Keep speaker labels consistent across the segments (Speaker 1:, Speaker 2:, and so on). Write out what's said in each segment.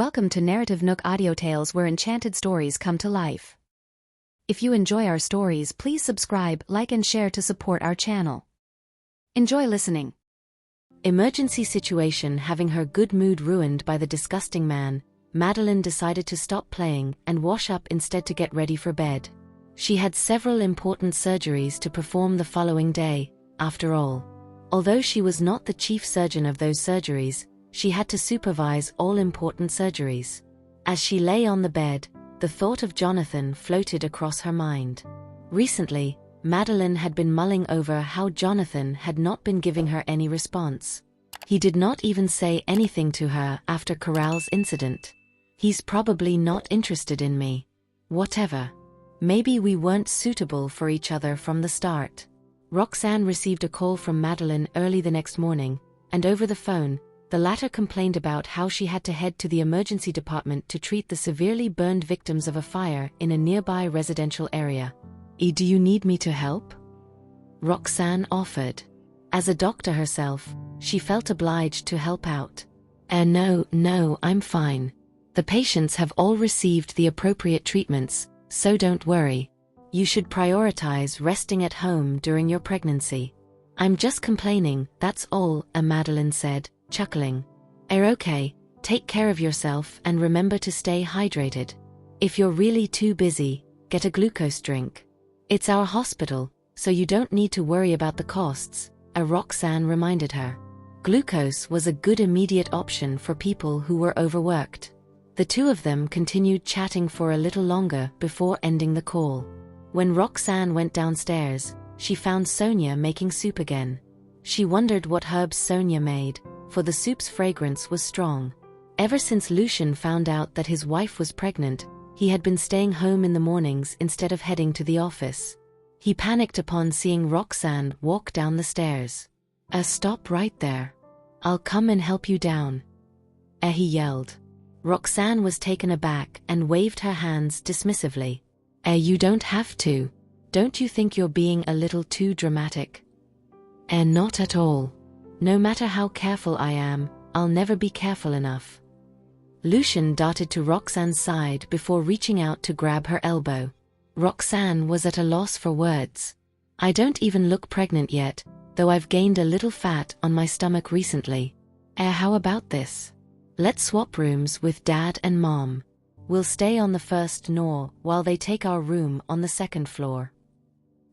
Speaker 1: Welcome to NarrativeNook audio tales where enchanted stories come to life. If you enjoy our stories, please subscribe, like and share to support our channel. Enjoy listening. Emergency situation. Having her good mood ruined by the disgusting man, Madeline decided to stop playing and wash up instead to get ready for bed. She had several important surgeries to perform the following day, after all. Although she was not the chief surgeon of those surgeries, she had to supervise all important surgeries. As she lay on the bed, the thought of Jonathan floated across her mind. Recently, Madeline had been mulling over how Jonathan had not been giving her any response. He did not even say anything to her after Corral's incident. He's probably not interested in me. Whatever. Maybe we weren't suitable for each other from the start. Roxanne received a call from Madeline early the next morning, and over the phone, the latter complained about how she had to head to the emergency department to treat the severely burned victims of a fire in a nearby residential area. Do you need me to help?" Roxanne offered. As a doctor herself, she felt obliged to help out. No, I'm fine. The patients have all received the appropriate treatments, so don't worry. You should prioritize resting at home during your pregnancy. I'm just complaining, that's all," Madeline said, chuckling. Okay, take care of yourself and remember to stay hydrated. If you're really too busy, get a glucose drink. It's our hospital, so you don't need to worry about the costs, Roxanne reminded her. Glucose was a good immediate option for people who were overworked. The two of them continued chatting for a little longer before ending the call. When Roxanne went downstairs, she found Sonia making soup again. She wondered what herbs Sonia made, for the soup's fragrance was strong. Ever since Lucian found out that his wife was pregnant, he had been staying home in the mornings instead of heading to the office. He panicked upon seeing Roxanne walk down the stairs. Stop right there. I'll come and help you down," he yelled. Roxanne was taken aback and waved her hands dismissively. You don't have to. Don't you think you're being a little too dramatic?" Not at all. No matter how careful I am, I'll never be careful enough." Lucian darted to Roxanne's side before reaching out to grab her elbow. Roxanne was at a loss for words. "I don't even look pregnant yet, though I've gained a little fat on my stomach recently. How about this? Let's swap rooms with Dad and Mom. We'll stay on the first floor while they take our room on the second floor."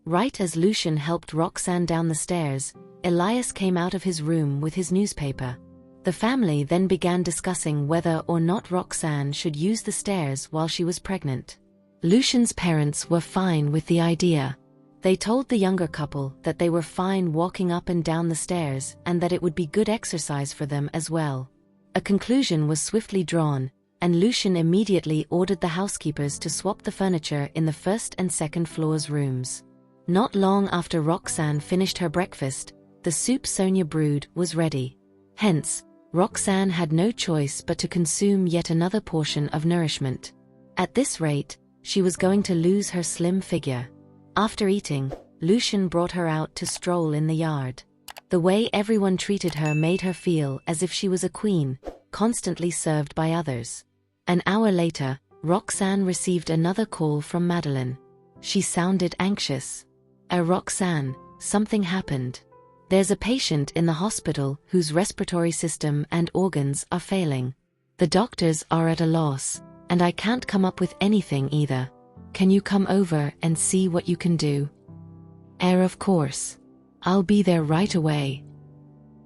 Speaker 1: Right as Lucian helped Roxanne down the stairs, Elias came out of his room with his newspaper. The family then began discussing whether or not Roxanne should use the stairs while she was pregnant. Lucian's parents were fine with the idea. They told the younger couple that they were fine walking up and down the stairs and that it would be good exercise for them as well. A conclusion was swiftly drawn, and Lucian immediately ordered the housekeepers to swap the furniture in the first and second floors' rooms. Not long after Roxanne finished her breakfast, the soup Sonia brewed was ready. Hence, Roxanne had no choice but to consume yet another portion of nourishment. At this rate, she was going to lose her slim figure. After eating, Lucian brought her out to stroll in the yard. The way everyone treated her made her feel as if she was a queen, constantly served by others. An hour later, Roxanne received another call from Madeline. She sounded anxious. Roxanne, something happened. There's a patient in the hospital whose respiratory system and organs are failing. The doctors are at a loss, and I can't come up with anything either. Can you come over and see what you can do?" Of course. I'll be there right away."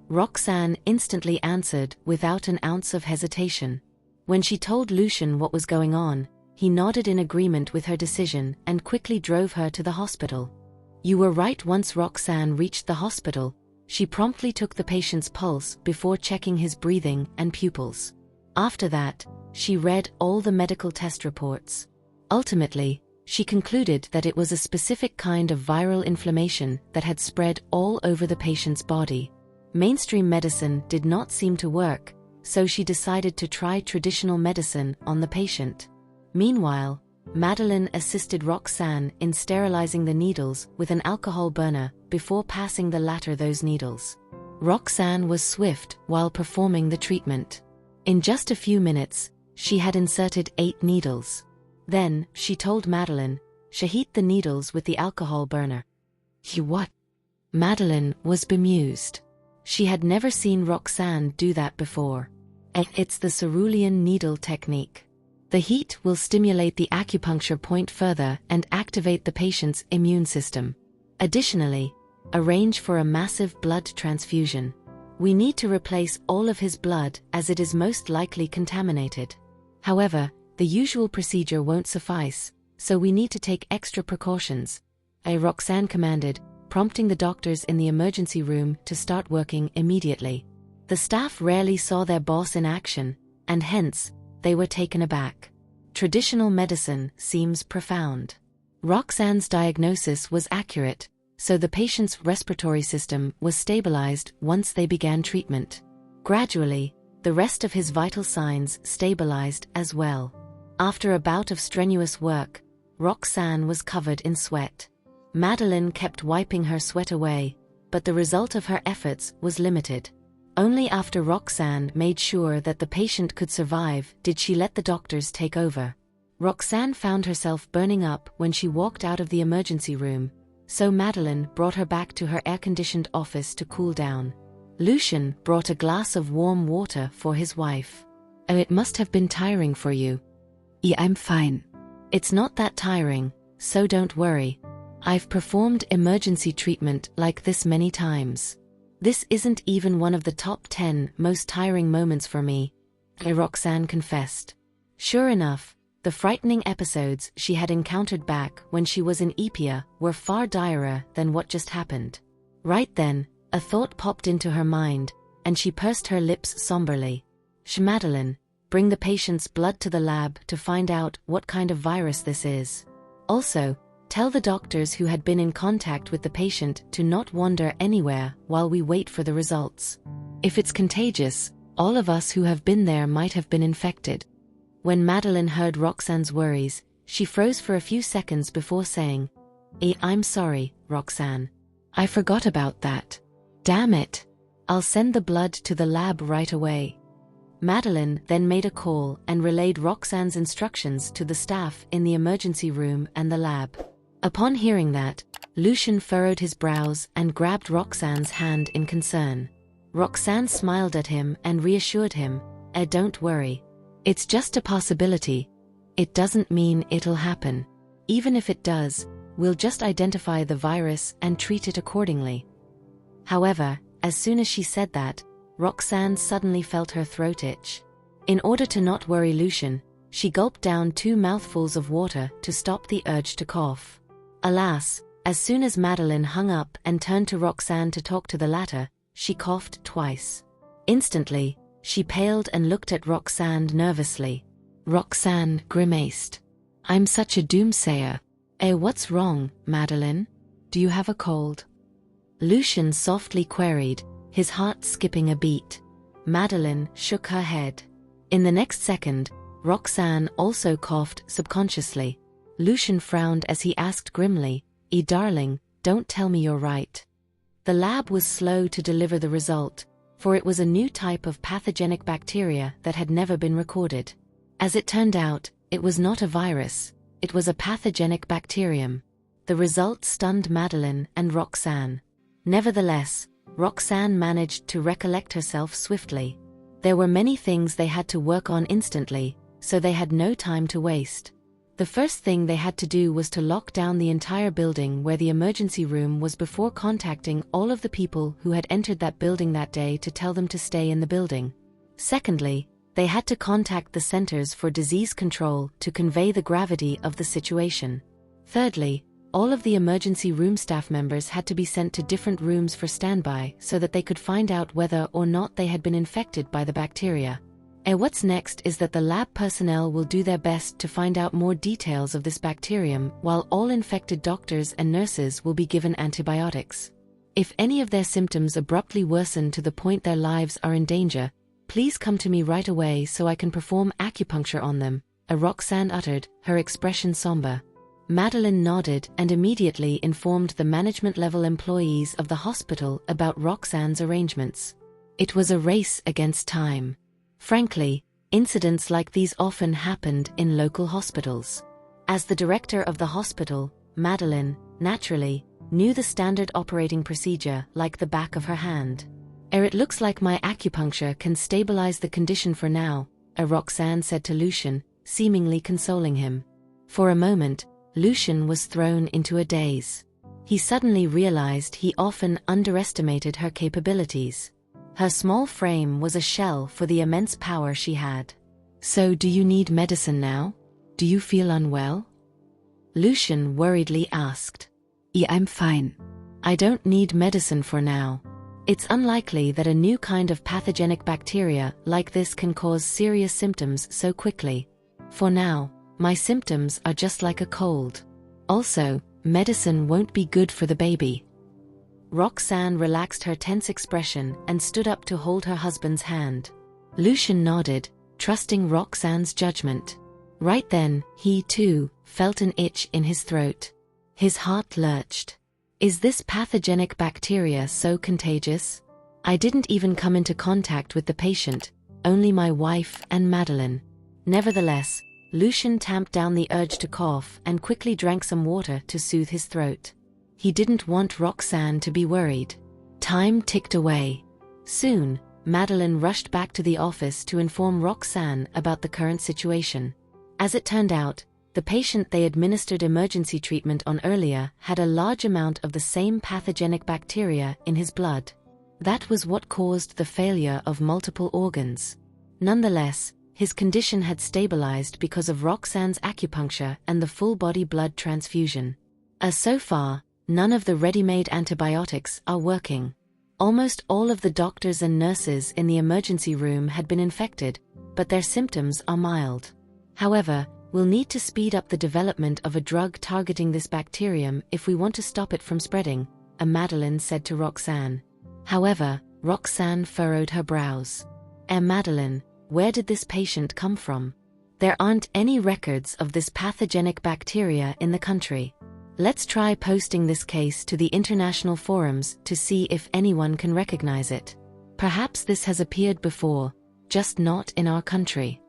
Speaker 1: Roxanne instantly answered without an ounce of hesitation. When she told Lucian what was going on, he nodded in agreement with her decision and quickly drove her to the hospital. You were right. Once Roxanne reached the hospital, she promptly took the patient's pulse before checking his breathing and pupils. After that, she read all the medical test reports. Ultimately, she concluded that it was a specific kind of viral inflammation that had spread all over the patient's body. Mainstream medicine did not seem to work, so she decided to try traditional medicine on the patient. Meanwhile, Madeline assisted Roxanne in sterilizing the needles with an alcohol burner before passing the latter those needles. Roxanne was swift while performing the treatment. In just a few minutes, She had inserted 8 needles. Then, she told Madeline, "She heat the needles with the alcohol burner." "You what?" Madeline was bemused. She had never seen Roxanne do that before. It's the cerulean needle technique. The heat will stimulate the acupuncture point further and activate the patient's immune system. Additionally, arrange for a massive blood transfusion. We need to replace all of his blood as it is most likely contaminated. However, the usual procedure won't suffice, so we need to take extra precautions, Roxanne commanded, prompting the doctors in the emergency room to start working immediately. The staff rarely saw their boss in action, and hence, they were taken aback. Traditional medicine seems profound. Roxanne's diagnosis was accurate, so the patient's respiratory system was stabilized once they began treatment. Gradually, the rest of his vital signs stabilized as well. After a bout of strenuous work, Roxanne was covered in sweat. Madeline kept wiping her sweat away, but the result of her efforts was limited. Only after Roxanne made sure that the patient could survive did she let the doctors take over. Roxanne found herself burning up when she walked out of the emergency room, so Madeline brought her back to her air-conditioned office to cool down. Lucien brought a glass of warm water for his wife. "Oh, it must have been tiring for you." "Yeah, I'm fine." "It's not that tiring, so don't worry. I've performed emergency treatment like this many times. This isn't even one of the top 10 most tiring moments for me," Roxanne confessed. Sure enough, the frightening episodes she had encountered back when she was in Epia were far direr than what just happened. Right then, a thought popped into her mind, and she pursed her lips somberly. "Madeline, bring the patient's blood to the lab to find out what kind of virus this is. Also, tell the doctors who had been in contact with the patient to not wander anywhere while we wait for the results. If it's contagious, all of us who have been there might have been infected." When Madeline heard Roxanne's worries, she froze for a few seconds before saying, "I'm sorry, Roxanne. I forgot about that. Damn it. I'll send the blood to the lab right away." Madeline then made a call and relayed Roxanne's instructions to the staff in the emergency room and the lab. Upon hearing that, Lucien furrowed his brows and grabbed Roxanne's hand in concern. Roxanne smiled at him and reassured him, "Don't worry. It's just a possibility. It doesn't mean it'll happen. Even if it does, we'll just identify the virus and treat it accordingly." However, as soon as she said that, Roxanne suddenly felt her throat itch. In order to not worry Lucien, she gulped down 2 mouthfuls of water to stop the urge to cough. Alas, as soon as Madeline hung up and turned to Roxanne to talk to the latter, she coughed twice. Instantly, she paled and looked at Roxanne nervously. Roxanne grimaced. "I'm such a doomsayer." What's wrong, Madeline? Do you have a cold?" Lucien softly queried, his heart skipping a beat. Madeline shook her head. In the next second, Roxanne also coughed subconsciously. Lucien frowned as he asked grimly, Darling, don't tell me you're right." The lab was slow to deliver the result, for it was a new type of pathogenic bacteria that had never been recorded. As it turned out, it was not a virus, it was a pathogenic bacterium. The result stunned Madeline and Roxanne. Nevertheless, Roxanne managed to recollect herself swiftly. There were many things they had to work on instantly, so they had no time to waste. The first thing they had to do was to lock down the entire building where the emergency room was before contacting all of the people who had entered that building that day to tell them to stay in the building. Secondly, they had to contact the Centers for Disease Control to convey the gravity of the situation. Thirdly, all of the emergency room staff members had to be sent to different rooms for standby so that they could find out whether or not they had been infected by the bacteria. What's next is that the lab personnel will do their best to find out more details of this bacterium, while all infected doctors and nurses will be given antibiotics. If any of their symptoms abruptly worsen to the point their lives are in danger, please come to me right away so I can perform acupuncture on them, Roxanne uttered, her expression somber. Madeline nodded and immediately informed the management-level employees of the hospital about Roxanne's arrangements. It was a race against time. Frankly, Incidents like these often happened in local hospitals. As the director of the hospital, Madeline, naturally, knew the standard operating procedure like the back of her hand. It looks like my acupuncture can stabilize the condition for now, Roxanne said to Lucian, seemingly consoling him. For a moment, Lucian was thrown into a daze. He suddenly realized he often underestimated her capabilities. Her small frame was a shell for the immense power she had. So do you need medicine now? Do you feel unwell? Lucian worriedly asked. Yeah, I'm fine. I don't need medicine for now. It's unlikely that a new kind of pathogenic bacteria like this can cause serious symptoms so quickly. For now, my symptoms are just like a cold. Also, medicine won't be good for the baby. Roxanne relaxed her tense expression and stood up to hold her husband's hand. Lucian nodded, trusting Roxanne's judgment. Right then, he too felt an itch in his throat. His heart lurched. Is this pathogenic bacteria so contagious? I didn't even come into contact with the patient, only my wife and Madeline. Nevertheless, Lucian tamped down the urge to cough and quickly drank some water to soothe his throat. He didn't want Roxanne to be worried. Time ticked away. Soon, Madeline rushed back to the office to inform Roxanne about the current situation. As it turned out, the patient they administered emergency treatment on earlier had a large amount of the same pathogenic bacteria in his blood. That was what caused the failure of multiple organs. Nonetheless, his condition had stabilized because of Roxanne's acupuncture and the full-body blood transfusion. So far, none of the ready-made antibiotics are working. Almost all of the doctors and nurses in the emergency room had been infected, but their symptoms are mild. However, we'll need to speed up the development of a drug targeting this bacterium if we want to stop it from spreading, Madeline said to Roxanne. However, Roxanne furrowed her brows. Madeline, where did this patient come from? There aren't any records of this pathogenic bacteria in the country. Let's try posting this case to the international forums to see if anyone can recognize it. Perhaps this has appeared before, just not in our country.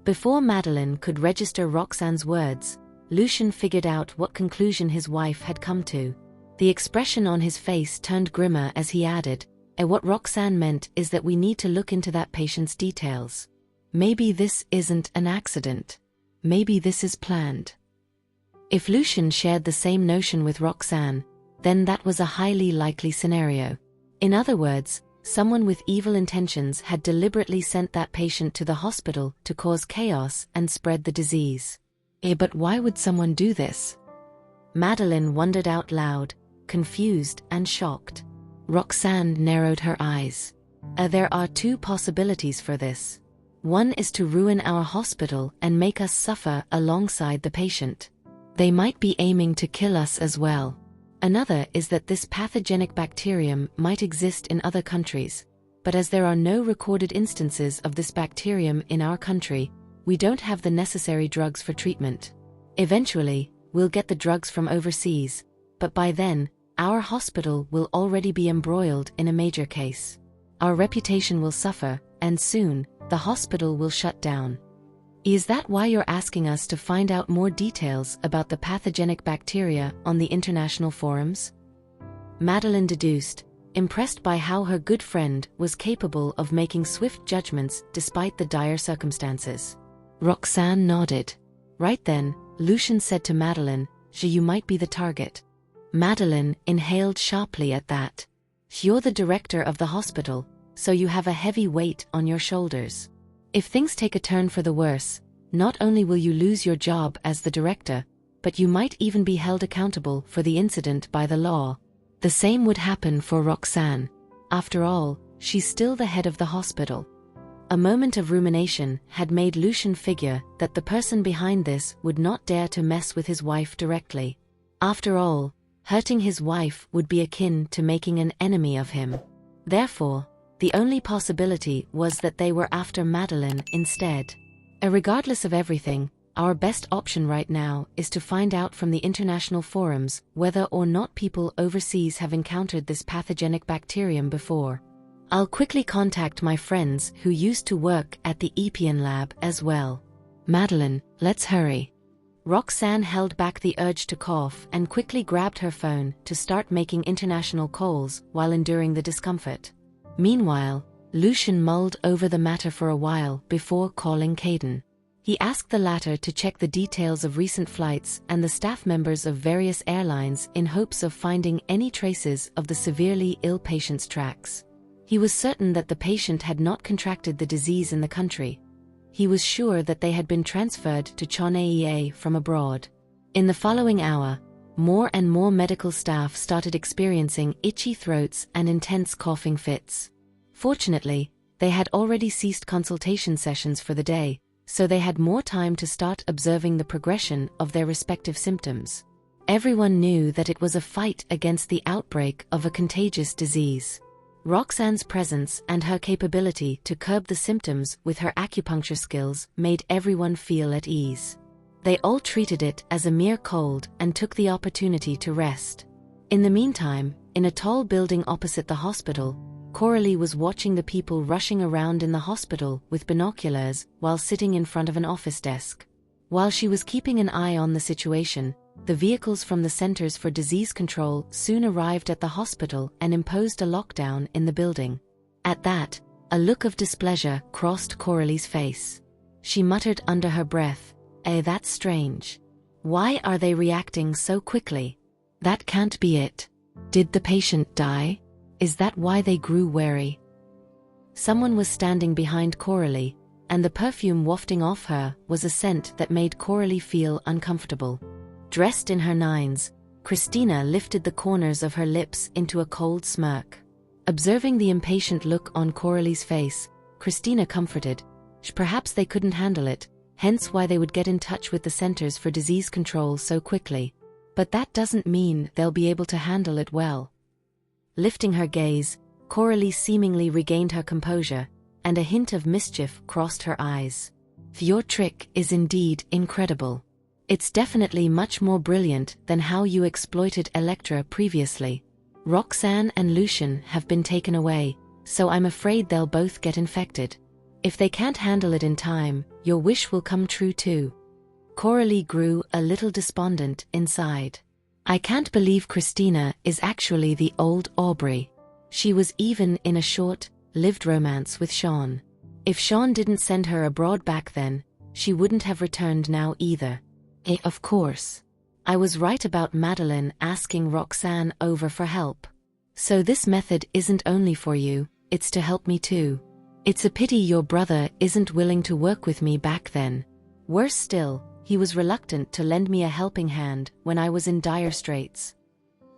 Speaker 1: Before Madeline could register Roxanne's words, Lucian figured out what conclusion his wife had come to. The expression on his face turned grimmer as he added, what Roxanne meant is that we need to look into that patient's details. Maybe this isn't an accident. Maybe this is planned. If Lucian shared the same notion with Roxanne, then that was a highly likely scenario. In other words, someone with evil intentions had deliberately sent that patient to the hospital to cause chaos and spread the disease. But why would someone do this? Madeline wondered out loud, confused and shocked. Roxanne narrowed her eyes. There are two possibilities for this. One is to ruin our hospital and make us suffer alongside the patient. They might be aiming to kill us as well. Another is that this pathogenic bacterium might exist in other countries, but as there are no recorded instances of this bacterium in our country, we don't have the necessary drugs for treatment. Eventually, we'll get the drugs from overseas, but by then, our hospital will already be embroiled in a major case. Our reputation will suffer, and soon, the hospital will shut down. Is that why you're asking us to find out more details about the pathogenic bacteria on the international forums? Madeline deduced, impressed by how her good friend was capable of making swift judgments despite the dire circumstances. Roxanne nodded. Right then, Lucian said to Madeline, you might be the target. Madeline inhaled sharply at that. You're the director of the hospital, so you have a heavy weight on your shoulders. If things take a turn for the worse, not only will you lose your job as the director, but you might even be held accountable for the incident by the law. The same would happen for Roxanne. After all, she's still the head of the hospital. A moment of rumination had made Lucian figure that the person behind this would not dare to mess with his wife directly. After all, hurting his wife would be akin to making an enemy of him. Therefore, the only possibility was that they were after Madeline instead. Regardless of everything, our best option right now is to find out from the international forums whether or not people overseas have encountered this pathogenic bacterium before. I'll quickly contact my friends who used to work at the Epian lab as well. Madeline, let's hurry. Roxanne held back the urge to cough and quickly grabbed her phone to start making international calls while enduring the discomfort. Meanwhile, Lucian mulled over the matter for a while before calling Caden. He asked the latter to check the details of recent flights and the staff members of various airlines in hopes of finding any traces of the severely ill patient's tracks. He was certain that the patient had not contracted the disease in the country. He was sure that they had been transferred to Chronicles from abroad. In the following hour, more and more medical staff started experiencing itchy throats and intense coughing fits. Fortunately, they had already ceased consultation sessions for the day, so they had more time to start observing the progression of their respective symptoms. Everyone knew that it was a fight against the outbreak of a contagious disease. Roxanne's presence and her capability to curb the symptoms with her acupuncture skills made everyone feel at ease. They all treated it as a mere cold and took the opportunity to rest. In the meantime, in a tall building opposite the hospital, Coralie was watching the people rushing around in the hospital with binoculars while sitting in front of an office desk. While she was keeping an eye on the situation, the vehicles from the Centers for Disease Control soon arrived at the hospital and imposed a lockdown in the building. At that, a look of displeasure crossed Coralie's face. She muttered under her breath, that's strange. Why are they reacting so quickly? That can't be it. Did the patient die? Is that why they grew wary? Someone was standing behind Coralie, and the perfume wafting off her was a scent that made Coralie feel uncomfortable. Dressed in her nines, Christina lifted the corners of her lips into a cold smirk. Observing the impatient look on Coralie's face, Christina comforted. Perhaps they couldn't handle it, hence why they would get in touch with the Centers for Disease Control so quickly. But that doesn't mean they'll be able to handle it well. Lifting her gaze, Coralie seemingly regained her composure, and a hint of mischief crossed her eyes. Your trick is indeed incredible. It's definitely much more brilliant than how you exploited Electra previously. Roxanne and Lucian have been taken away, so I'm afraid they'll both get infected. If they can't handle it in time, your wish will come true too. Coralie grew a little despondent inside. I can't believe Christina is actually the old Aubrey. She was even in a short-lived romance with Sean. If Sean didn't send her abroad back then, she wouldn't have returned now either. Of course. I was right about Madeline asking Roxanne over for help. So this method isn't only for you, it's to help me too. It's a pity your brother isn't willing to work with me back then. Worse still, he was reluctant to lend me a helping hand when I was in dire straits.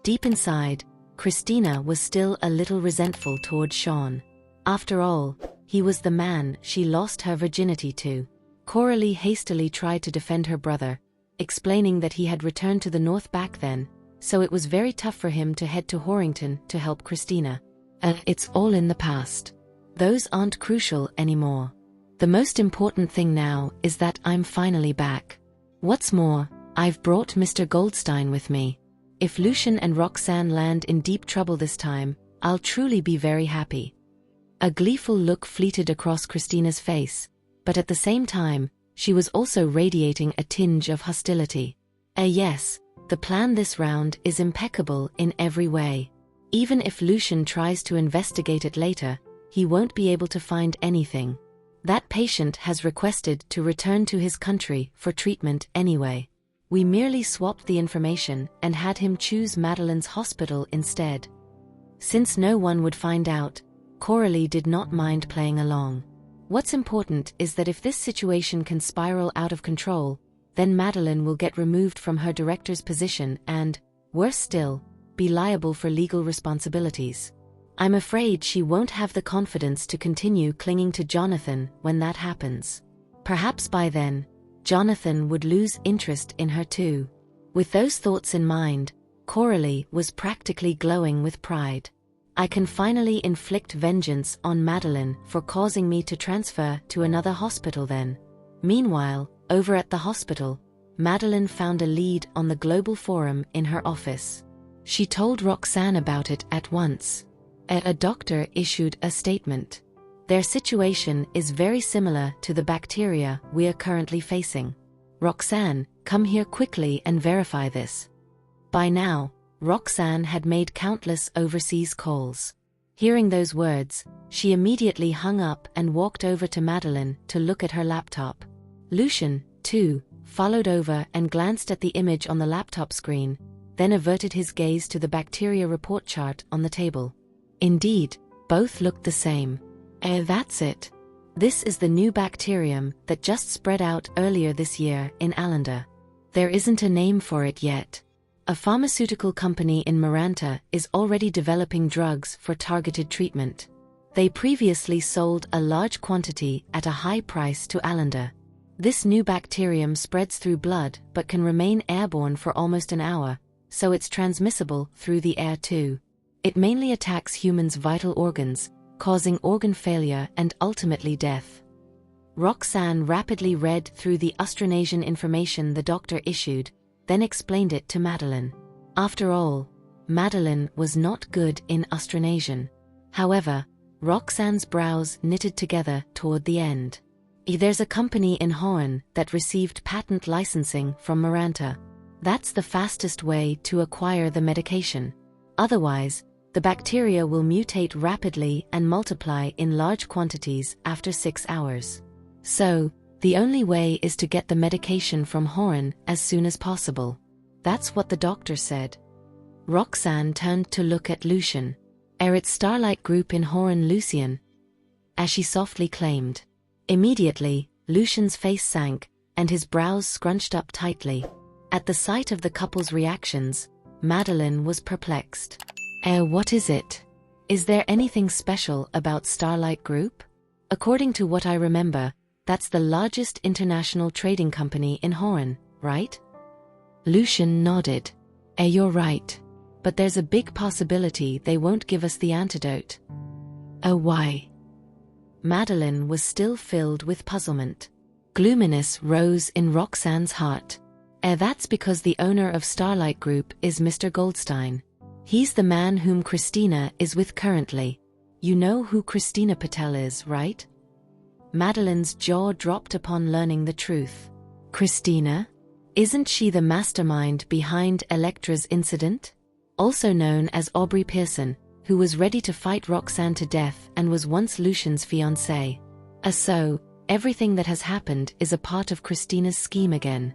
Speaker 1: Deep inside, Christina was still a little resentful toward Sean. After all, he was the man she lost her virginity to. Coralie hastily tried to defend her brother, explaining that he had returned to the north back then, so it was very tough for him to head to Horrington to help Christina. It's all in the past. Those aren't crucial anymore. The most important thing now is that I'm finally back. What's more, I've brought Mr. Goldstein with me. If Lucian and Roxanne land in deep trouble this time, I'll truly be very happy. A gleeful look fleeted across Christina's face, but at the same time, she was also radiating a tinge of hostility. Yes, the plan this round is impeccable in every way. Even if Lucian tries to investigate it later, he won't be able to find anything. That patient has requested to return to his country for treatment anyway. We merely swapped the information and had him choose Madeline's hospital instead. Since no one would find out, Coralie did not mind playing along. What's important is that if this situation can spiral out of control, then Madeline will get removed from her director's position and, worse still, be liable for legal responsibilities. I'm afraid she won't have the confidence to continue clinging to Jonathan when that happens. Perhaps by then, Jonathan would lose interest in her too. With those thoughts in mind, Coralie was practically glowing with pride. I can finally inflict vengeance on Madeline for causing me to transfer to another hospital then. Meanwhile, over at the hospital, Madeline found a lead on the global forum in her office. She told Roxanne about it at once. A doctor issued a statement. Their situation is very similar to the bacteria we are currently facing. Roxanne, come here quickly and verify this. By now, Roxanne had made countless overseas calls. Hearing those words, she immediately hung up and walked over to Madeline to look at her laptop. Lucian, too, followed over and glanced at the image on the laptop screen, then averted his gaze to the bacteria report chart on the table. Indeed, both looked the same. That's it. This is the new bacterium that just spread out earlier this year in Allender. There isn't a name for it yet. A pharmaceutical company in Maranta is already developing drugs for targeted treatment. They previously sold a large quantity at a high price to Allender. This new bacterium spreads through blood but can remain airborne for almost an hour, so it's transmissible through the air too. It mainly attacks humans' vital organs, causing organ failure and ultimately death. Roxanne rapidly read through the Austronesian information the doctor issued, then explained it to Madeline. After all, Madeline was not good in Austronesian. However, Roxanne's brows knitted together toward the end. There's a company in Hoorn that received patent licensing from Maranta. That's the fastest way to acquire the medication. Otherwise, the bacteria will mutate rapidly and multiply in large quantities after 6 hours. So, the only way is to get the medication from Hoorn as soon as possible. That's what the doctor said. Roxanne turned to look at Lucian. It's Starlight Group in Hoorn, Lucian, as she softly claimed. Immediately, Lucian's face sank, and his brows scrunched up tightly. At the sight of the couple's reactions, Madeline was perplexed. What is it? Is there anything special about Starlight Group? According to what I remember, that's the largest international trading company in Hoorn, right? Lucian nodded. You're right. But there's a big possibility they won't give us the antidote. Why? Madeline was still filled with puzzlement. Gloominess rose in Roxanne's heart. That's because the owner of Starlight Group is Mr. Goldstein. He's the man whom Christina is with currently. You know who Christina Patel is, right? Madeline's jaw dropped upon learning the truth. Christina? Isn't she the mastermind behind Electra's incident? Also known as Aubrey Pearson, who was ready to fight Roxanne to death and was once Lucian's fiancée. So, everything that has happened is a part of Christina's scheme again.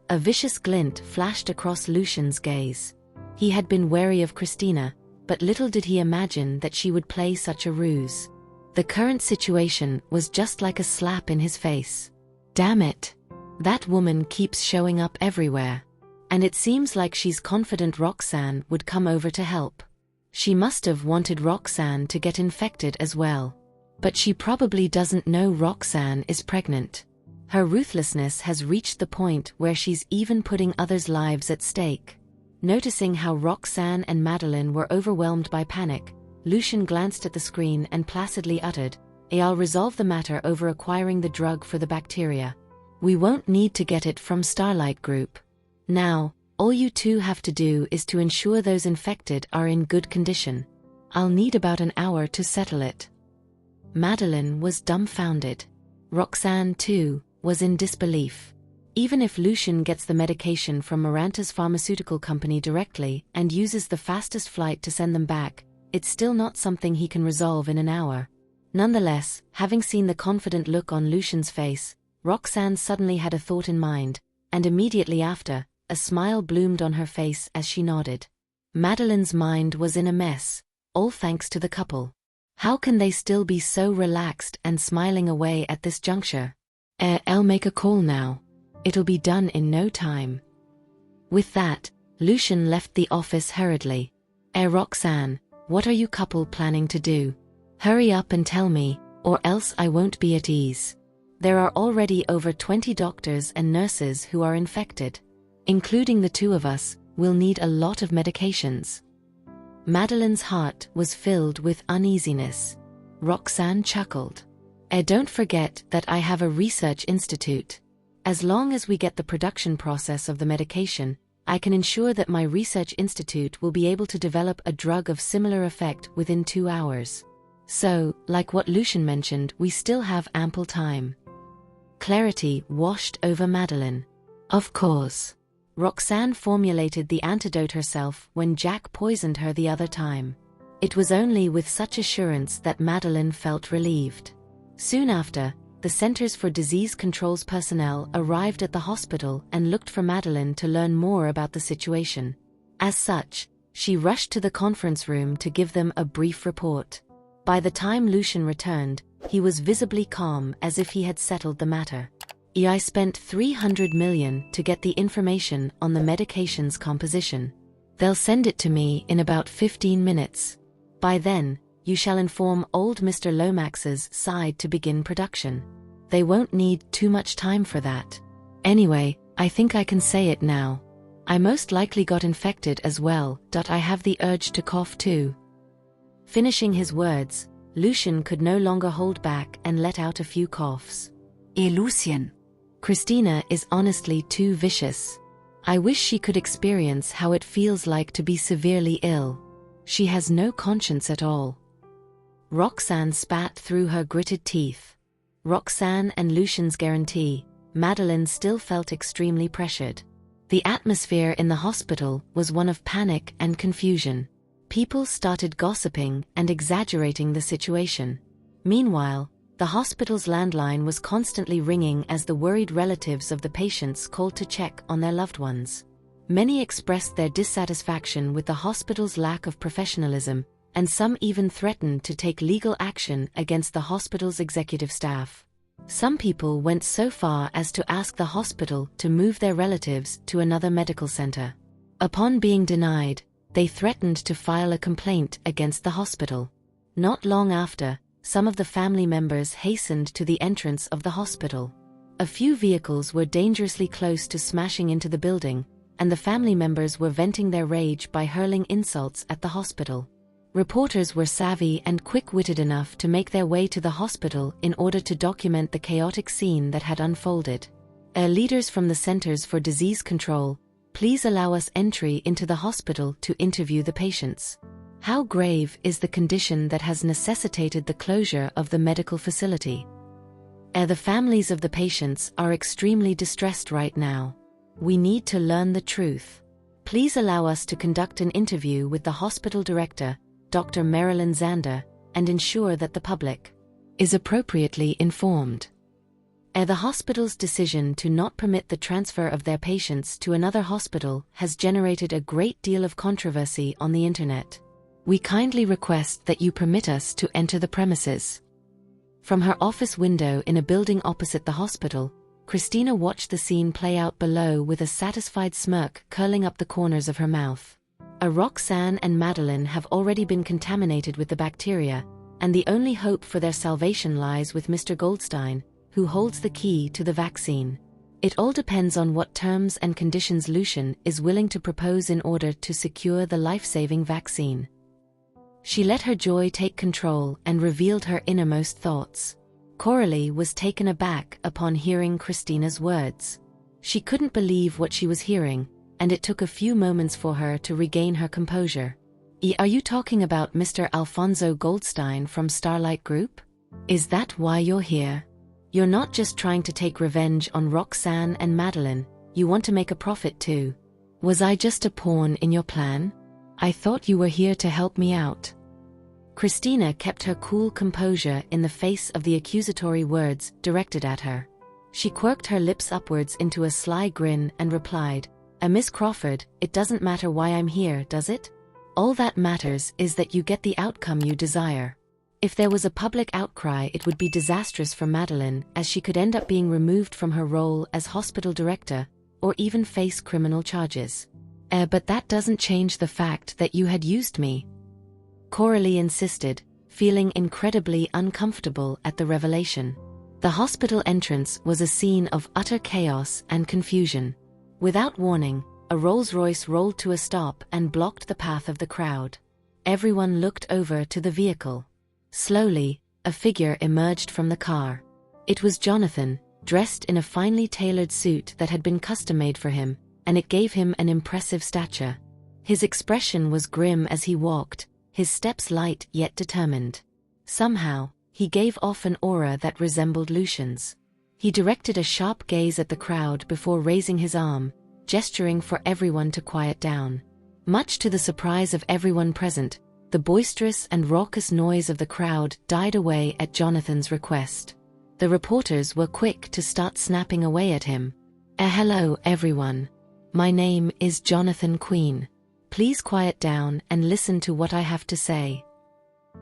Speaker 1: A vicious glint flashed across Lucian's gaze. He had been wary of Christina, but little did he imagine that she would play such a ruse. The current situation was just like a slap in his face. Damn it! That woman keeps showing up everywhere. And it seems like she's confident Roxanne would come over to help. She must have wanted Roxanne to get infected as well. But she probably doesn't know Roxanne is pregnant. Her ruthlessness has reached the point where she's even putting others' lives at stake. Noticing how Roxanne and Madeline were overwhelmed by panic, Lucian glanced at the screen and placidly uttered, I'll resolve the matter over acquiring the drug for the bacteria. We won't need to get it from Starlight Group. Now, all you two have to do is to ensure those infected are in good condition. I'll need about an hour to settle it. Madeline was dumbfounded. Roxanne, too, was in disbelief. Even if Lucian gets the medication from Maranta's pharmaceutical company directly and uses the fastest flight to send them back, it's still not something he can resolve in an hour. Nonetheless, having seen the confident look on Lucian's face, Roxanne suddenly had a thought in mind, and immediately after, a smile bloomed on her face as she nodded. Madeline's mind was in a mess, all thanks to the couple. How can they still be so relaxed and smiling away at this juncture? I'll make a call now. It'll be done in no time. With that, Lucian left the office hurriedly. Roxanne, what are you couple planning to do? Hurry up and tell me, or else I won't be at ease. There are already over 20 doctors and nurses who are infected. Including the two of us, we'll need a lot of medications. Madeline's heart was filled with uneasiness. Roxanne chuckled. Don't forget that I have a research institute. As long as we get the production process of the medication, I can ensure that my research institute will be able to develop a drug of similar effect within 2 hours. So, like what Lucian mentioned, we still have ample time. Clarity washed over Madeline. Of course. Roxanne formulated the antidote herself when Jack poisoned her the other time. It was only with such assurance that Madeline felt relieved. Soon after, the Centers for Disease Control's personnel arrived at the hospital and looked for Madeline to learn more about the situation. As such, she rushed to the conference room to give them a brief report. By the time Lucian returned, he was visibly calm, as if he had settled the matter. I spent 300 million to get the information on the medication's composition. They'll send it to me in about 15 minutes. By then, you shall inform old Mr. Lomax's side to begin production. They won't need too much time for that. Anyway, I think I can say it now. I most likely got infected as well. I have the urge to cough too. Finishing his words, Lucian could no longer hold back and let out a few coughs.
Speaker 2: Lucian.
Speaker 1: Christina is honestly too vicious. I wish she could experience how it feels like to be severely ill. She has no conscience at all. Roxanne spat through her gritted teeth. Roxanne and Lucian's guarantee, Madeline still felt extremely pressured. The atmosphere in the hospital was one of panic and confusion. People started gossiping and exaggerating the situation. Meanwhile, the hospital's landline was constantly ringing as the worried relatives of the patients called to check on their loved ones. Many expressed their dissatisfaction with the hospital's lack of professionalism, and some even threatened to take legal action against the hospital's executive staff. Some people went so far as to ask the hospital to move their relatives to another medical center. Upon being denied, they threatened to file a complaint against the hospital. Not long after, some of the family members hastened to the entrance of the hospital. A few vehicles were dangerously close to smashing into the building, and the family members were venting their rage by hurling insults at the hospital. Reporters were savvy and quick-witted enough to make their way to the hospital in order to document the chaotic scene that had unfolded. Leaders from the Centers for Disease Control, please allow us entry into the hospital to interview the patients. How grave is the condition that has necessitated the closure of the medical facility? The families of the patients are extremely distressed right now. We need to learn the truth. Please allow us to conduct an interview with the hospital director, Dr. Marilyn Zander, and ensure that the public is appropriately informed. The hospital's decision to not permit the transfer of their patients to another hospital has generated a great deal of controversy on the internet. We kindly request that you permit us to enter the premises. From her office window in a building opposite the hospital, Christina watched the scene play out below with a satisfied smirk curling up the corners of her mouth. Roxanne and Madeline have already been contaminated with the bacteria, and the only hope for their salvation lies with Mr. Goldstein, who holds the key to the vaccine. It all depends on what terms and conditions Lucian is willing to propose in order to secure the life-saving vaccine. She let her joy take control and revealed her innermost thoughts. Coralie was taken aback upon hearing Christina's words. She couldn't believe what she was hearing, and it took a few moments for her to regain her composure. Are you talking about Mr. Alfonso Goldstein from Starlight Group? Is that why you're here? You're not just trying to take revenge on Roxanne and Madeline, you want to make a profit too. Was I just a pawn in your plan? I thought you were here to help me out. Christina kept her cool composure in the face of the accusatory words directed at her. She quirked her lips upwards into a sly grin and replied, Miss Crawford, it doesn't matter why I'm here, does it? All that matters is that you get the outcome you desire. If there was a public outcry, it would be disastrous for Madeline, as she could end up being removed from her role as hospital director, or even face criminal charges. But that doesn't change the fact that you had used me. Coralie insisted, feeling incredibly uncomfortable at the revelation. The hospital entrance was a scene of utter chaos and confusion. Without warning, a Rolls-Royce rolled to a stop and blocked the path of the crowd. Everyone looked over to the vehicle. Slowly, a figure emerged from the car. It was Jonathan, dressed in a finely tailored suit that had been custom-made for him, and it gave him an impressive stature. His expression was grim as he walked, his steps light yet determined. Somehow, he gave off an aura that resembled Lucian's. He directed a sharp gaze at the crowd before raising his arm, gesturing for everyone to quiet down. Much to the surprise of everyone present, the boisterous and raucous noise of the crowd died away at Jonathan's request. The reporters were quick to start snapping away at him. Hello, everyone. My name is Jonathan Queen. Please quiet down and listen to what I have to say."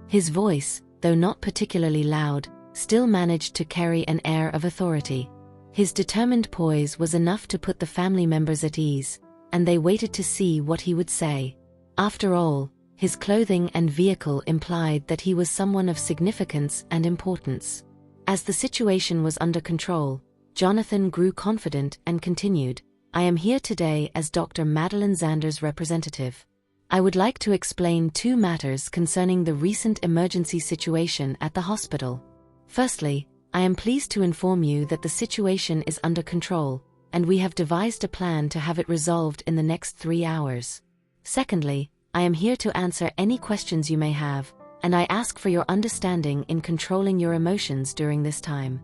Speaker 1: His voice, though not particularly loud, still managed to carry an air of authority. His determined poise was enough to put the family members at ease, and they waited to see what he would say. After all, his clothing and vehicle implied that he was someone of significance and importance. As the situation was under control, Jonathan grew confident and continued, "I am here today as Dr. Madeline Zander's representative. I would like to explain two matters concerning the recent emergency situation at the hospital. Firstly, I am pleased to inform you that the situation is under control, and we have devised a plan to have it resolved in the next 3 hours. Secondly, I am here to answer any questions you may have, and I ask for your understanding in controlling your emotions during this time."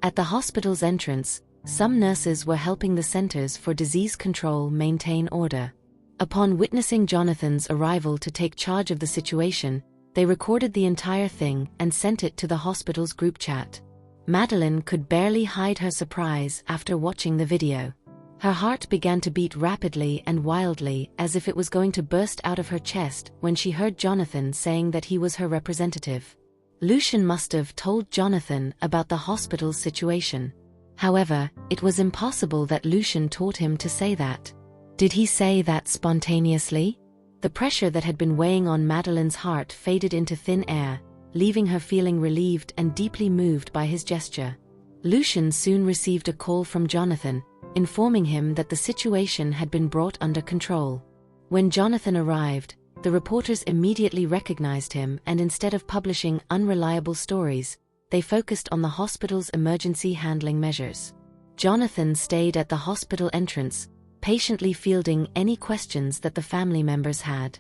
Speaker 1: At the hospital's entrance, some nurses were helping the Centers for Disease Control maintain order. Upon witnessing Jonathan's arrival to take charge of the situation, they recorded the entire thing and sent it to the hospital's group chat. Madeline could barely hide her surprise after watching the video. Her heart began to beat rapidly and wildly as if it was going to burst out of her chest when she heard Jonathan saying that he was her representative. Lucian must have told Jonathan about the hospital's situation. However, it was impossible that Lucian taught him to say that. Did he say that spontaneously? The pressure that had been weighing on Madeline's heart faded into thin air, leaving her feeling relieved and deeply moved by his gesture. Lucian soon received a call from Jonathan, informing him that the situation had been brought under control. When Jonathan arrived, the reporters immediately recognized him, and instead of publishing unreliable stories, they focused on the hospital's emergency handling measures. Jonathan stayed at the hospital entrance, patiently fielding any questions that the family members had.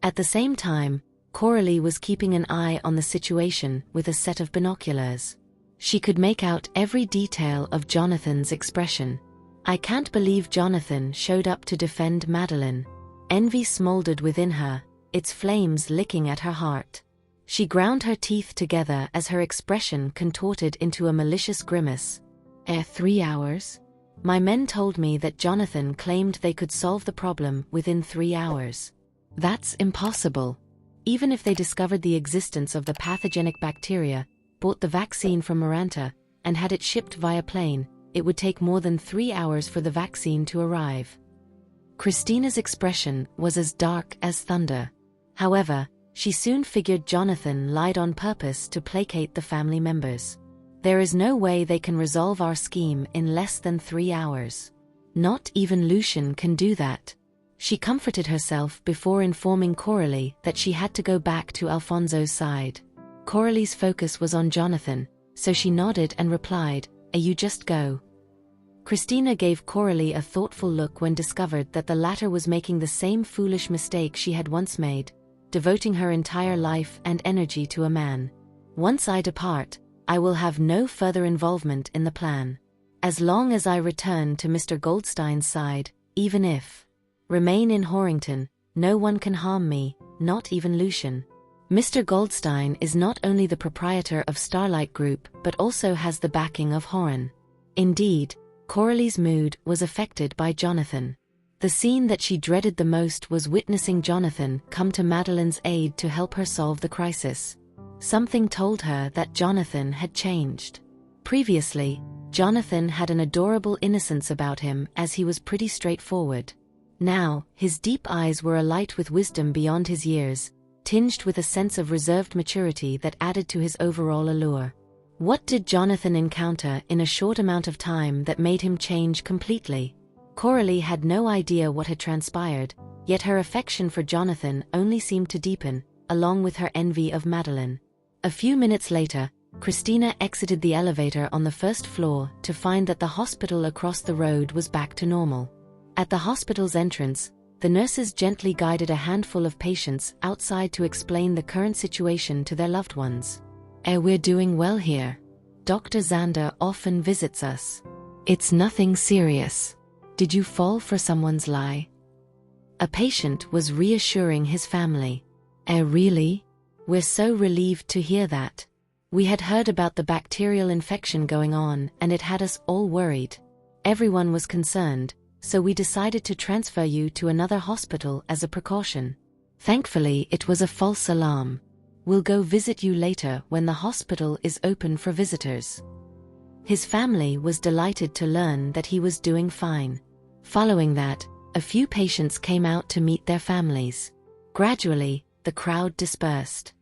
Speaker 1: At the same time, Coralie was keeping an eye on the situation with a set of binoculars. She could make out every detail of Jonathan's expression. "I can't believe Jonathan showed up to defend Madeline." Envy smoldered within her, its flames licking at her heart. She ground her teeth together as her expression contorted into a malicious grimace. 3 hours? My men told me that Jonathan claimed they could solve the problem within 3 hours. That's impossible. Even if they discovered the existence of the pathogenic bacteria, bought the vaccine from Maranta, and had it shipped via plane, it would take more than 3 hours for the vaccine to arrive. Christina's expression was as dark as thunder. However, she soon figured Jonathan lied on purpose to placate the family members. "There is no way they can resolve our scheme in less than 3 hours. Not even Lucian can do that." She comforted herself before informing Coralie that she had to go back to Alfonso's side. Coralie's focus was on Jonathan, so she nodded and replied, "You just go." Christina gave Coralie a thoughtful look when discovered that the latter was making the same foolish mistake she had once made, devoting her entire life and energy to a man. "Once I depart, I will have no further involvement in the plan. As long as I return to Mr. Goldstein's side, even if remain in Horrington, no one can harm me, not even Lucian. Mr. Goldstein is not only the proprietor of Starlight Group but also has the backing of Horan." Indeed, Coralie's mood was affected by Jonathan. The scene that she dreaded the most was witnessing Jonathan come to Madeline's aid to help her solve the crisis. Something told her that Jonathan had changed. Previously, Jonathan had an adorable innocence about him as he was pretty straightforward. Now, his deep eyes were alight with wisdom beyond his years, tinged with a sense of reserved maturity that added to his overall allure. What did Jonathan encounter in a short amount of time that made him change completely? Coralie had no idea what had transpired, yet her affection for Jonathan only seemed to deepen, along with her envy of Madeline. A few minutes later, Christina exited the elevator on the first floor to find that the hospital across the road was back to normal. At the hospital's entrance, the nurses gently guided a handful of patients outside to explain the current situation to their loved ones. We're doing well here. Dr. Zander often visits us. It's nothing serious. Did you fall for someone's lie? A patient was reassuring his family. Really? We're so relieved to hear that. We had heard about the bacterial infection going on and it had us all worried. Everyone was concerned, so we decided to transfer you to another hospital as a precaution. Thankfully, it was a false alarm. We'll go visit you later when the hospital is open for visitors. His family was delighted to learn that he was doing fine. Following that, a few patients came out to meet their families. Gradually, the crowd dispersed.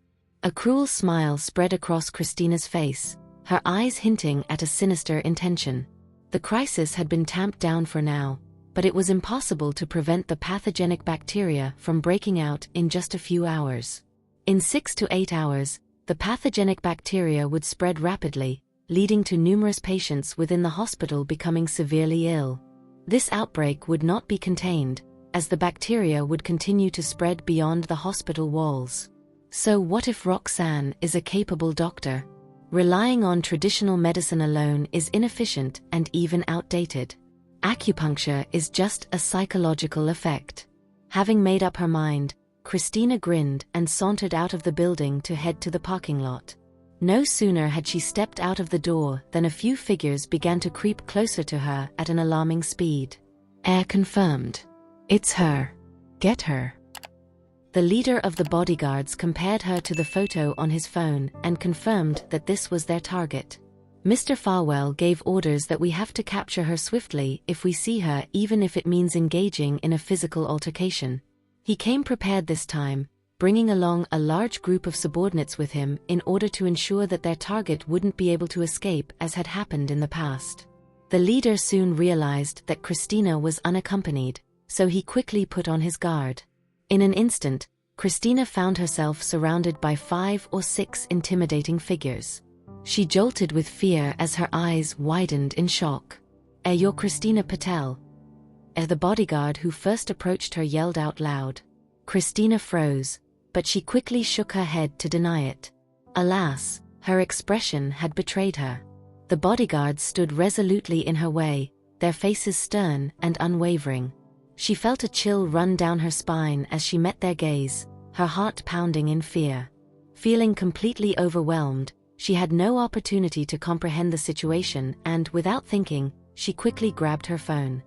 Speaker 1: A cruel smile spread across Christina's face, her eyes hinting at a sinister intention. The crisis had been tamped down for now, but it was impossible to prevent the pathogenic bacteria from breaking out in just a few hours. In 6 to 8 hours, the pathogenic bacteria would spread rapidly, leading to numerous patients within the hospital becoming severely ill. This outbreak would not be contained, as the bacteria would continue to spread beyond the hospital walls. So what if Roxanne is a capable doctor? Relying on traditional medicine alone is inefficient and even outdated. Acupuncture is just a psychological effect. Having made up her mind, Christina grinned and sauntered out of the building to head to the parking lot. No sooner had she stepped out of the door than a few figures began to creep closer to her at an alarming speed. Confirmed. It's her. Get her. The leader of the bodyguards compared her to the photo on his phone and confirmed that this was their target. Mr. Farwell gave orders that we have to capture her swiftly if we see her, even if it means engaging in a physical altercation. He came prepared this time, bringing along a large group of subordinates with him in order to ensure that their target wouldn't be able to escape as had happened in the past. The leader soon realized that Christina was unaccompanied, so he quickly put on his guard. In an instant, Christina found herself surrounded by 5 or 6 intimidating figures. She jolted with fear as her eyes widened in shock. You're Christina Patel. The bodyguard who first approached her yelled out loud. Christina froze, but she quickly shook her head to deny it. Alas, her expression had betrayed her. The bodyguards stood resolutely in her way, their faces stern and unwavering. She felt a chill run down her spine as she met their gaze, her heart pounding in fear. Feeling completely overwhelmed, she had no opportunity to comprehend the situation and, without thinking, she quickly grabbed her phone.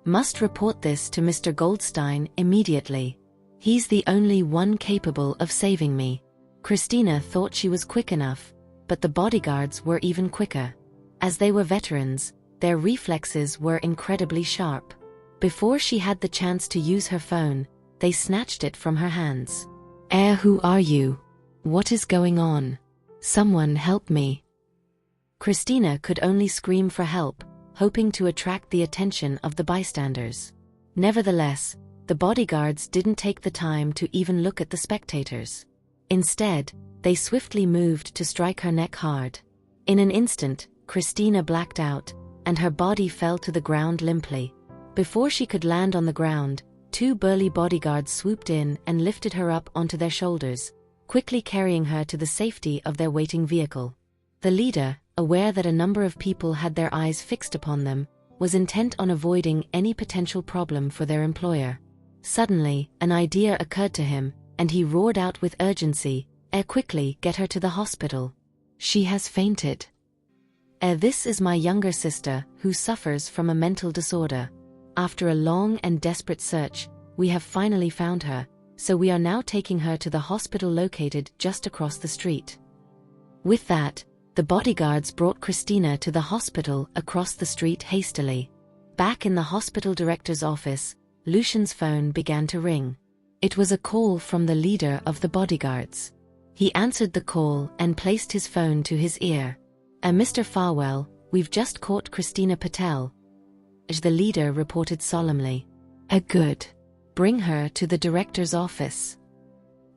Speaker 1: Must report this to Mr. Goldstein immediately. He's the only one capable of saving me. Christina thought she was quick enough, but the bodyguards were even quicker. As they were veterans, their reflexes were incredibly sharp. Before she had the chance to use her phone, they snatched it from her hands. Who are you? What is going on? Someone help me. Christina could only scream for help, hoping to attract the attention of the bystanders. Nevertheless, the bodyguards didn't take the time to even look at the spectators. Instead, they swiftly moved to strike her neck hard. In an instant, Christina blacked out, and her body fell to the ground limply. Before she could land on the ground, 2 burly bodyguards swooped in and lifted her up onto their shoulders, quickly carrying her to the safety of their waiting vehicle. The leader, aware that a number of people had their eyes fixed upon them, was intent on avoiding any potential problem for their employer. Suddenly, an idea occurred to him, and he roared out with urgency, quickly, get her to the hospital. She has fainted. This is my younger sister, who suffers from a mental disorder. After a long and desperate search, we have finally found her, so we are now taking her to the hospital located just across the street. With that, the bodyguards brought Christina to the hospital across the street hastily. Back in the hospital director's office, Lucian's phone began to ring. It was a call from the leader of the bodyguards. He answered the call and placed his phone to his ear. Mr. Farwell, we've just caught Christina Patel. The leader reported solemnly. Good. Bring her to the director's office.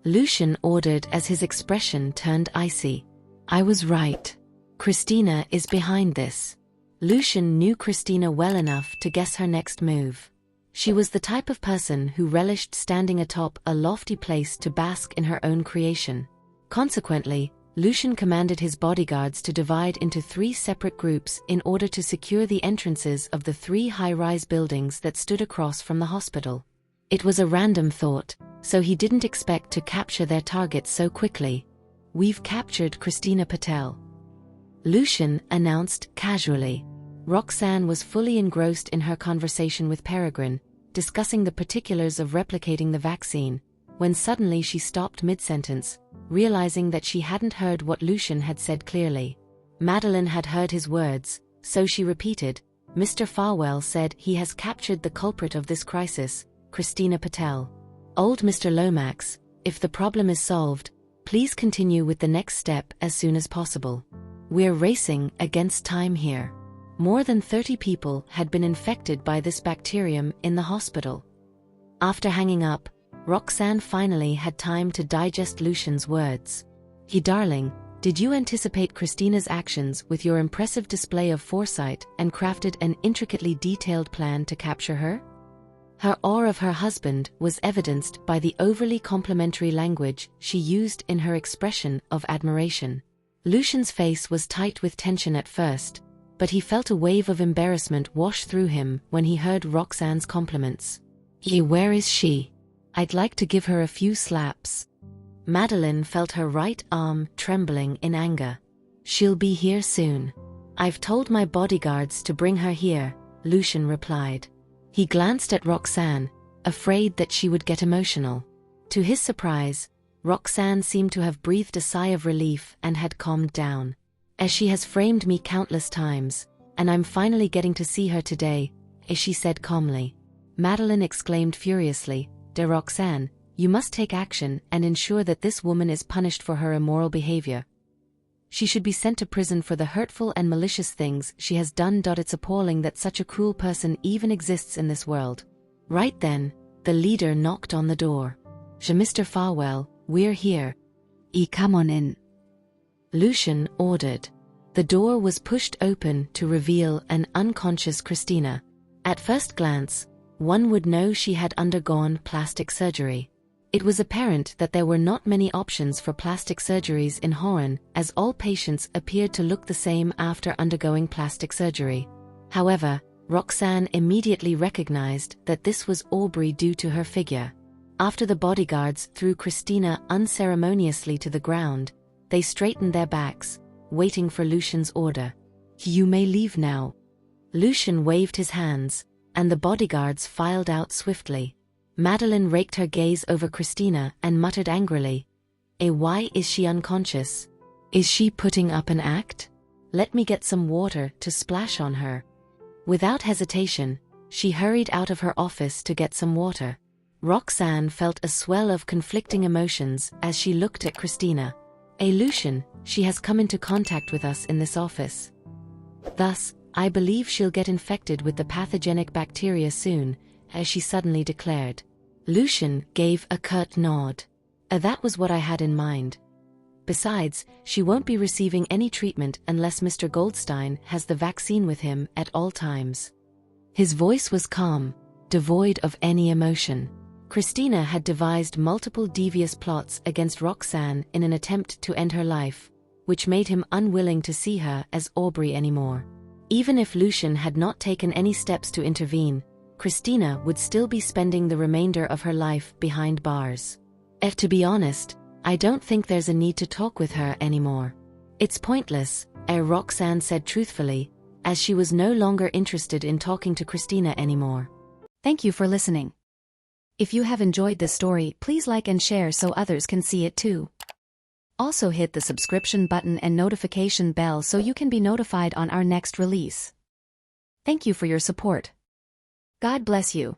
Speaker 1: Lucian ordered as his expression turned icy. I was right. Christina is behind this. Lucian knew Christina well enough to guess her next move. She was the type of person who relished standing atop a lofty place to bask in her own creation. Consequently, Lucian commanded his bodyguards to divide into 3 separate groups in order to secure the entrances of the 3 high-rise buildings that stood across from the hospital. It was a random thought, so he didn't expect to capture their targets so quickly. "We've captured Christina Patel," Lucian announced casually. Roxanne was fully engrossed in her conversation with Peregrine, discussing the particulars of replicating the vaccine, when suddenly she stopped mid-sentence, realizing that she hadn't heard what Lucian had said clearly. Madeline had heard his words, so she repeated, "Mr. Farwell said he has captured the culprit of this crisis, Christina Patel. Old Mr. Lomax, if the problem is solved, please continue with the next step as soon as possible. We're racing against time here." More than 30 people had been infected by this bacterium in the hospital. After hanging up, Roxanne finally had time to digest Lucian's words. "Darling, did you anticipate Christina's actions with your impressive display of foresight and crafted an intricately detailed plan to capture her?" Her awe of her husband was evidenced by the overly complimentary language she used in her expression of admiration. Lucian's face was tight with tension at first, but he felt a wave of embarrassment wash through him when he heard Roxanne's compliments. "Where is she? I'd like to give her a few slaps." Madeline felt her right arm trembling in anger. "She'll be here soon. I've told my bodyguards to bring her here," Lucian replied. He glanced at Roxanne, afraid that she would get emotional. To his surprise, Roxanne seemed to have breathed a sigh of relief and had calmed down. "As she has framed me countless times, and I'm finally getting to see her today," she said calmly. Madeline exclaimed furiously, "De Roxanne, you must take action and ensure that this woman is punished for her immoral behavior. She should be sent to prison for the hurtful and malicious things she has done. It's appalling that such a cruel person even exists in this world." Right then, the leader knocked on the door. "Mr. Farwell, we're here. Come on in," Lucian ordered. The door was pushed open to reveal an unconscious Christina. At first glance, one would know she had undergone plastic surgery. It was apparent that there were not many options for plastic surgeries in Horan, as all patients appeared to look the same after undergoing plastic surgery. However, Roxanne immediately recognized that this was Aubrey due to her figure. After the bodyguards threw Christina unceremoniously to the ground, they straightened their backs, waiting for Lucian's order. "You may leave now." Lucian waved his hands, and the bodyguards filed out swiftly. Madeline raked her gaze over Christina and muttered angrily, "Why is she unconscious? Is she putting up an act? Let me get some water to splash on her." Without hesitation, she hurried out of her office to get some water. Roxanne felt a swell of conflicting emotions as she looked at Christina. "Lucian, she has come into contact with us in this office. Thus, I believe she'll get infected with the pathogenic bacteria soon," as she suddenly declared. Lucian gave a curt nod. "That was what I had in mind. Besides, she won't be receiving any treatment unless Mr. Goldstein has the vaccine with him at all times." His voice was calm, devoid of any emotion. Christina had devised multiple devious plots against Roxanne in an attempt to end her life, which made him unwilling to see her as Aubrey anymore. Even if Lucian had not taken any steps to intervene, Christina would still be spending the remainder of her life behind bars. To be honest, I don't think there's a need to talk with her anymore. It's pointless, Roxanne said truthfully, as she was no longer interested in talking to Christina anymore.
Speaker 2: Thank you for listening. If you have enjoyed this story, please like and share so others can see it too. Also hit the subscription button and notification bell so you can be notified on our next release. Thank you for your support. God bless you.